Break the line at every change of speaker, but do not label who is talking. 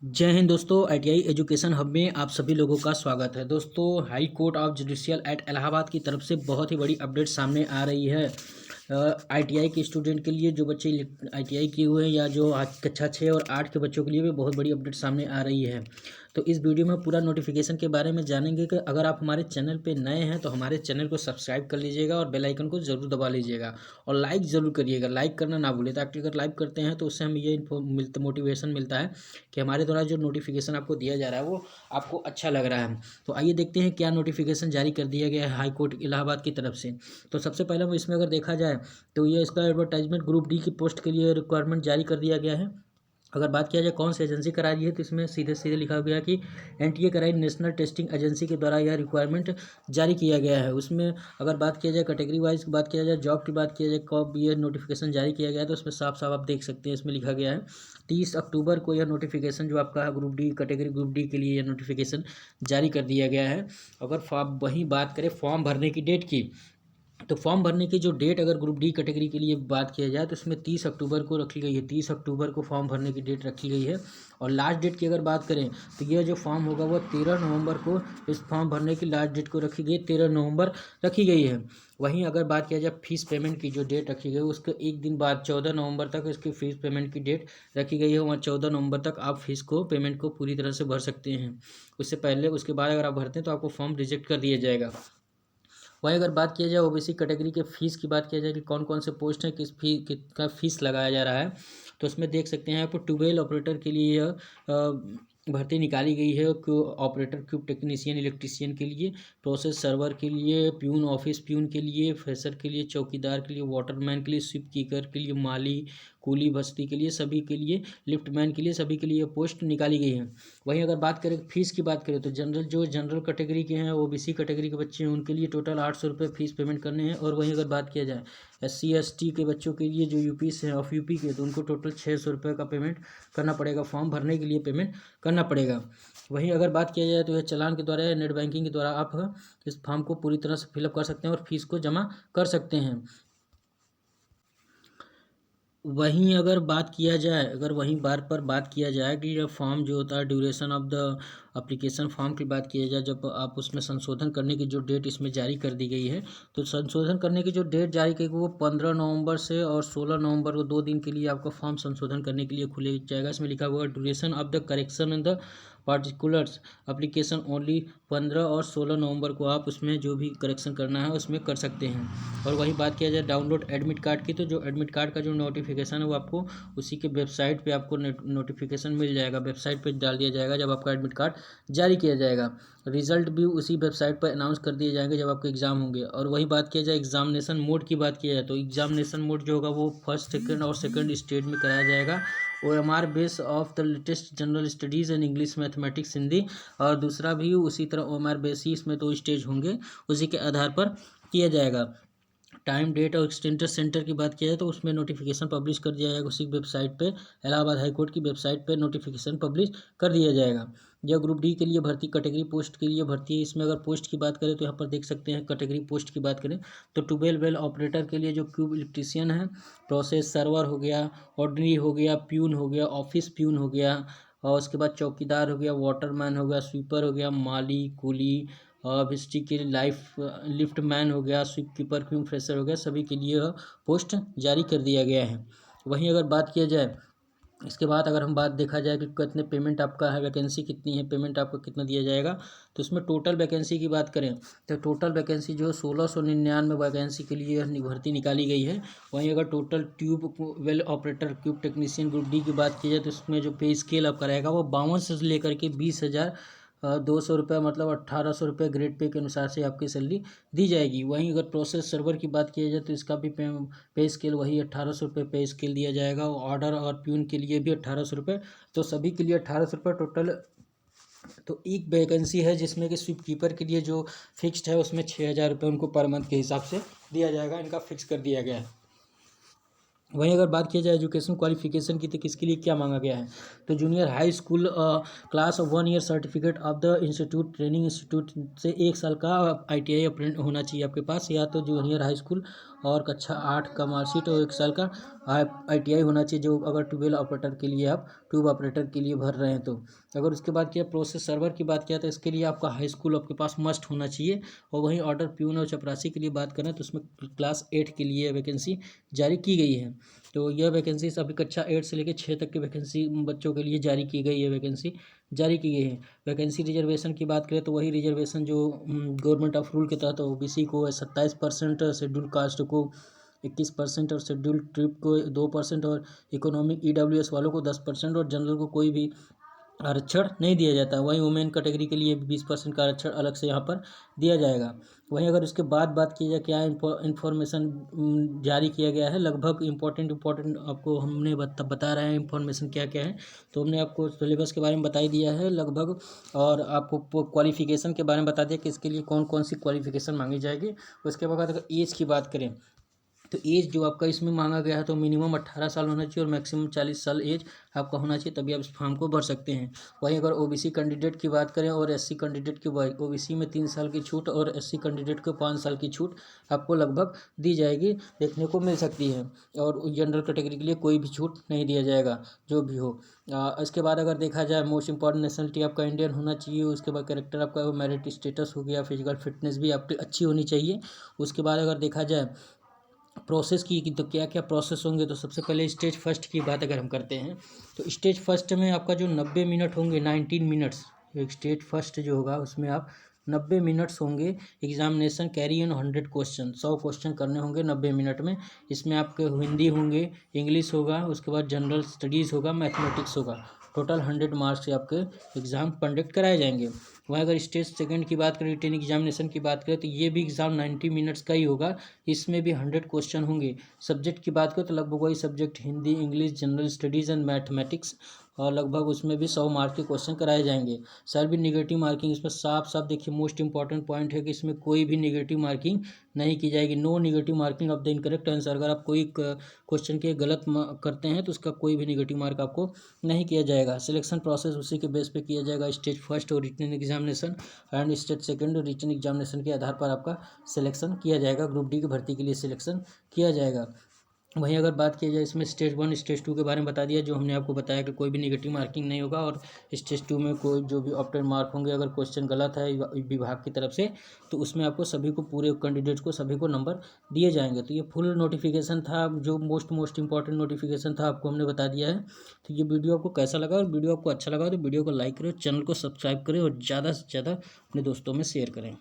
जय हिंद दोस्तों। ITI education hub में आप सभी लोगों का स्वागत है। दोस्तों, high court of judicial at Allahabad की तरफ से बहुत ही बड़ी अपडेट सामने आ रही है। आईटीआई के स्टूडेंट के लिए, जो बच्चे आईटीआई किए हुए हैं या जो आज कक्षा 6 और 8 के बच्चों के लिए भी बहुत बड़ी अपडेट सामने आ रही है। तो इस वीडियो में पूरा नोटिफिकेशन के बारे में जानेंगे कि अगर आप हमारे चैनल पे नए हैं तो हमारे चैनल को सब्सक्राइब कर लीजिएगा और बेल आइकन को जरूर दबा लीजिएगा और लाइक ज़रूर करिएगा। लाइक करना ना भूलें, ताकि अगर लाइक करते हैं तो उससे हमें ये मोटिवेशन मिलता है कि हमारे द्वारा जो नोटिफिकेशन आपको दिया जा रहा है वो आपको अच्छा लग रहा है। तो आइए देखते हैं क्या नोटिफिकेशन जारी कर दिया गया है हाई कोर्ट इलाहाबाद की तरफ से। तो सबसे पहले इसमें अगर देखा जाए तो ये इसका एडवर्टाइजमेंट ग्रुप डी की पोस्ट के लिए रिक्वायरमेंट जारी कर दिया गया है। अगर बात किया जाए कौन सी एजेंसी करा रही है, तो इसमें सीधे सीधे लिखा गया कि एनटीए कराई नेशनल टेस्टिंग एजेंसी के द्वारा यह रिक्वायरमेंट जारी किया गया है। उसमें अगर बात किया जाए कैटेगरी वाइज की बात किया जाए, जॉब की बात किया जाए, कब ये नोटिफिकेशन जारी किया गया है, तो उसमें साफ साफ आप देख सकते हैं, इसमें लिखा गया है 30 अक्टूबर को यह नोटिफिकेशन जो आपका group D category group D के लिए यह नोटिफिकेशन जारी कर दिया गया है। अगर वहीं बात करें फॉर्म भरने की डेट की, तो फॉर्म भरने की जो डेट अगर ग्रुप डी कैटेगरी के लिए बात किया जाए तो इसमें 30 अक्टूबर को रखी गई है। 30 अक्टूबर को फॉर्म भरने की डेट रखी गई है। और लास्ट डेट की अगर बात करें तो यह जो फॉर्म होगा वह 13 नवंबर को, इस फॉर्म भरने की लास्ट डेट को रखी गई 13 नवंबर रखी गई है। वहीं अगर बात किया जाए फीस पेमेंट की जो डेट रखी गई उसके एक दिन बाद 14 नवंबर तक इसकी फ़ीस पेमेंट की डेट रखी गई है। वहाँ 14 नवंबर तक आप फीस को पेमेंट को पूरी तरह से भर सकते हैं। उससे पहले उसके बाद अगर आप भरते हैं तो आपको फॉर्म रिजेक्ट कर दिया जाएगा। वहीं अगर बात किया जाए ओबीसी कैटेगरी के फीस की बात किया जाए कि कौन कौन से पोस्ट हैं, कितना फीस लगाया जा रहा है, तो उसमें देख सकते हैं आप ट्यूबवेल ऑपरेटर के लिए भर्ती निकाली गई है। ऑपरेटर क्यूब टेक्नीशियन इलेक्ट्रीशियन के लिए, प्रोसेस सर्वर के लिए, प्यून ऑफिस प्यून के लिए, फ्रेशर के लिए, चौकीदार के लिए, वाटरमैन के लिए, स्विप कीकर के लिए, माली कूली बस्ती के लिए, सभी के लिए, लिफ्टमैन के लिए, सभी के लिए पोस्ट निकाली गई है। वहीं अगर बात करें फीस की बात करें तो जनरल कैटेगरी के हैं, ओबीसी कैटेगरी के बच्चे हैं, उनके लिए टोटल 800 रुपये फीस पेमेंट करने हैं। और वहीं अगर बात किया जाए SC ST के बच्चों के लिए जो यूपी से ऑफ यूपी के, तो उनको टोटल 600 रुपये का पेमेंट करना पड़ेगा, फॉर्म भरने के लिए पेमेंट करना पड़ेगा। वहीं अगर बात किया जाए तो यह चालान के द्वारा या नेट बैंकिंग के द्वारा आप इस फॉर्म को पूरी तरह से फिलअप कर सकते हैं और फीस को जमा कर सकते हैं। वहीं अगर बात किया जाए, अगर वहीं बार पर बात किया जाए कि यह फॉर्म जो होता है duration of the application form की बात किया जाए, जब आप उसमें संशोधन करने की जो डेट इसमें जारी कर दी गई है, तो संशोधन करने की जो डेट जारी की गई वो 15 नवंबर से और 16 नवंबर को 2 दिन के लिए आपका फॉर्म संशोधन करने के लिए खुले जाएगा। इसमें लिखा हुआ duration of the correction in the particulars application only 15 और 16 नवंबर को आप उसमें जो भी करेक्शन करना है उसमें कर सकते हैं। और वही बात किया जाए डाउनलोड एडमिट कार्ड की, तो जो एडमिट कार्ड का जो नोटिफिकेशन है वो आपको उसी के वेबसाइट पे आपको नोटिफिकेशन मिल जाएगा, वेबसाइट पे डाल दिया जाएगा जब आपका एडमिट कार्ड जारी किया जाएगा। रिजल्ट भी उसी वेबसाइट पर अनाउंस कर दिए जाएंगे जब आपके एग्ज़ाम होंगे। और वही बात किया जाए एग्जामिनेशन मोड की बात किया जाए तो एग्जामिनेशन मोड जो होगा वो फर्स्ट सेकंड और सेकंड स्टेज में कराया जाएगा। OMR base of the latest general studies in English mathematics Hindi, और दूसरा भी उसी तरह OMR बेस ही, इसमें 2 स्टेज होंगे, उसी के आधार पर किया जाएगा। टाइम डेट और एक्सटेंटर सेंटर की बात किया जाए तो उसमें नोटिफिकेशन पब्लिश कर दिया जाएगा उसी वेबसाइट पे, इलाहाबाद हाई कोर्ट की वेबसाइट पे नोटिफिकेशन पब्लिश कर दिया जाएगा। यह ग्रुप डी के लिए भर्ती कैटेगरी पोस्ट के लिए भर्ती है। इसमें अगर पोस्ट की बात करें तो यहाँ पर देख सकते हैं कैटेगरी पोस्ट की बात करें तो ट्यूबवेल वेल ऑपरेटर के लिए जो क्यूब इलेक्ट्रीशियन है, प्रोसेस सर्वर हो गया, ऑर्डनरी हो गया, प्यून हो गया, ऑफिस प्यून हो गया, और उसके बाद चौकीदार हो गया, वाटरमैन हो गया, स्वीपर हो गया, माली कूली, बिस्टी के लाइफ लिफ्ट मैन हो गया, स्विप कीपर क्यूम फ्रेशर हो गया, सभी के लिए पोस्ट जारी कर दिया गया है। वहीं अगर बात किया जाए इसके बाद अगर हम बात देखा जाए कि कितने पेमेंट आपका है, वैकेंसी कितनी है, पेमेंट आपको कितना दिया जाएगा, तो इसमें टोटल वैकेंसी की बात करें तो टोटल वैकेंसी जो 1699 वैकेंसी के लिए भर्ती निकाली गई है। वहीं अगर total tube well operator cube technician group D की बात की जाए तो इसमें जो पे स्केल आपका रहेगा वो 52 से लेकर के 20,200 रुपये, मतलब 1800 रुपये ग्रेड पे के अनुसार से आपकी सैलरी दी जाएगी। वहीं अगर प्रोसेस सर्वर की बात किया जाए तो इसका भी पे स्केल वही 1800 रुपये पे स्केल दिया जाएगा। ऑर्डर और प्यून के लिए भी 1800 रुपये, तो सभी के लिए 1800 रुपये टोटल। तो एक वैकेंसी है जिसमें कि स्वीप कीपर के लिए जो फिक्स्ड है उसमें 6,000 रुपये उनको पर मंथ के हिसाब से दिया जाएगा, इनका फिक्स कर दिया गया है। वहीं अगर बात किया जाए एजुकेशन क्वालिफिकेशन की तो किसके लिए क्या मांगा गया है, तो junior high school class of 1 year certificate of the institute training institute से 1 साल का ITI अप्रेंट होना चाहिए आपके पास, या तो जूनियर हाई स्कूल और कक्षा 8 का मार्कशीट और 1 साल का ITI होना चाहिए, जो अगर ट्यूबवेल ऑपरेटर के लिए आप ट्यूब ऑपरेटर के लिए भर रहे हैं तो। अगर उसके बाद किया प्रोसेस सर्वर की बात किया तो इसके लिए आपका हाई स्कूल आपके पास मस्ट होना चाहिए। और वहीं ऑर्डर प्यून और चपरासी के लिए बात करें तो उसमें क्लास 8 के लिए वैकेंसी जारी की गई है। तो यह वैकेंसी अभी कक्षा 8 से लेकर 6 तक की वैकेंसी बच्चों के लिए जारी की गई है, वैकेंसी जारी की गई है। वैकेंसी रिजर्वेशन की बात करें तो वही रिजर्वेशन जो गवर्नमेंट ऑफ रूल के तहत OBC को 27%, शेड्यूल कास्ट को 21% और शेड्यूल ट्रिब को 2% और इकोनॉमिक EWS वालों को 10% और जनरल को कोई भी आरक्षण नहीं दिया जाता। वहीं वुमेन कैटेगरी के लिए 20% का आरक्षण अलग से यहाँ पर दिया जाएगा। वहीं अगर उसके बाद बात की जाए क्या इन्फॉर्मेशन जारी किया गया है, लगभग इम्पोर्टेंट आपको हमने बता रहे हैं इन्फॉर्मेशन क्या क्या है। तो हमने आपको सिलेबस के बारे में बता ही दिया है लगभग, और आपको क्वालिफिकेशन के बारे में बता दिया कि इसके लिए कौन कौन सी क्वालिफिकेशन मांगी जाएगी। उसके बाद अगर एज की बात करें तो एज जो आपका इसमें मांगा गया है तो मिनिमम 18 साल होना चाहिए और मैक्सिमम 40 साल एज आपका होना चाहिए, तभी आप इस फॉर्म को भर सकते हैं। वहीं अगर OBC कैंडिडेट की बात करें और SC कैंडिडेट की, OBC में 3 साल की छूट और SC कैंडिडेट को 5 साल की छूट आपको लगभग दी जाएगी, देखने को मिल सकती है। और जनरल कैटेगरी के लिए कोई भी छूट नहीं दिया जाएगा, जो भी हो। इसके बाद अगर देखा जाए मोस्ट इंपॉर्टेंट नेशनलिटी आपका इंडियन होना चाहिए। उसके बाद कैरेक्टर आपका मेरिट स्टेटस हो गया, फिजिकल फिटनेस भी आपकी अच्छी होनी चाहिए। उसके बाद अगर देखा जाए प्रोसेस की तो क्या क्या प्रोसेस होंगे, तो सबसे पहले स्टेज फर्स्ट की बात अगर हम करते हैं तो स्टेज फर्स्ट में आपका जो 90 मिनट होंगे, 19 मिनट्स, एक स्टेज फर्स्ट जो होगा उसमें आप 90 मिनट्स होंगे। Examination carry on 100 question, 100 question करने होंगे 90 मिनट में। इसमें आपके हिंदी होंगे, इंग्लिश होगा, उसके बाद जनरल स्टडीज़ होगा, मैथमेटिक्स होगा। टोटल 100 मार्क्स से आपके एग्ज़ाम कंडक्ट कराए जाएंगे। वहीं अगर स्टेज सेकंड की बात करें, रिटन एग्जामिनेशन की बात करें, तो ये भी एग्ज़ाम 90 मिनट्स का ही होगा। इसमें भी 100 क्वेश्चन होंगे। सब्जेक्ट की बात करें तो लगभग वही subject Hindi, English, general studies and mathematics, और लगभग उसमें भी 100 मार्क के क्वेश्चन कराए जाएंगे। सर भी निगेटिव मार्किंग इसमें साफ साफ देखिए, मोस्ट इंपॉर्टेंट पॉइंट है कि इसमें कोई भी निगेटिव मार्किंग नहीं की जाएगी। No negative marking of the incorrect answer. अगर आप कोई क्वेश्चन के गलत करते हैं तो उसका कोई भी निगेटिव मार्क आपको नहीं किया जाएगा। सिलेक्शन प्रोसेस उसी के बेस पे किया जाएगा। स्टेज फर्स्ट और written examination and stage second और रिटन एग्जामिनेशन के आधार पर आपका सिलेक्शन किया जाएगा। ग्रुप डी की भर्ती के लिए सिलेक्शन किया जाएगा। वहीं अगर बात की जाए इसमें स्टेज 1 स्टेज 2 के बारे में बता दिया, जो हमने आपको बताया कि कोई भी नेगेटिव मार्किंग नहीं होगा। और स्टेज 2 में कोई जो भी ऑप्टेड मार्क होंगे, अगर क्वेश्चन गलत है विभाग की तरफ से, तो उसमें आपको सभी को, पूरे कैंडिडेट्स को सभी को नंबर दिए जाएंगे। तो ये फुल नोटिफिकेशन था, जो मोस्ट इंपॉर्टेंट नोटिफिकेशन था आपको हमने बता दिया है। तो ये वीडियो आपको कैसा लगा, और वीडियो आपको अच्छा लगा तो वीडियो को लाइक करें, चैनल को सब्सक्राइब करें और ज़्यादा से ज़्यादा अपने दोस्तों में शेयर करें।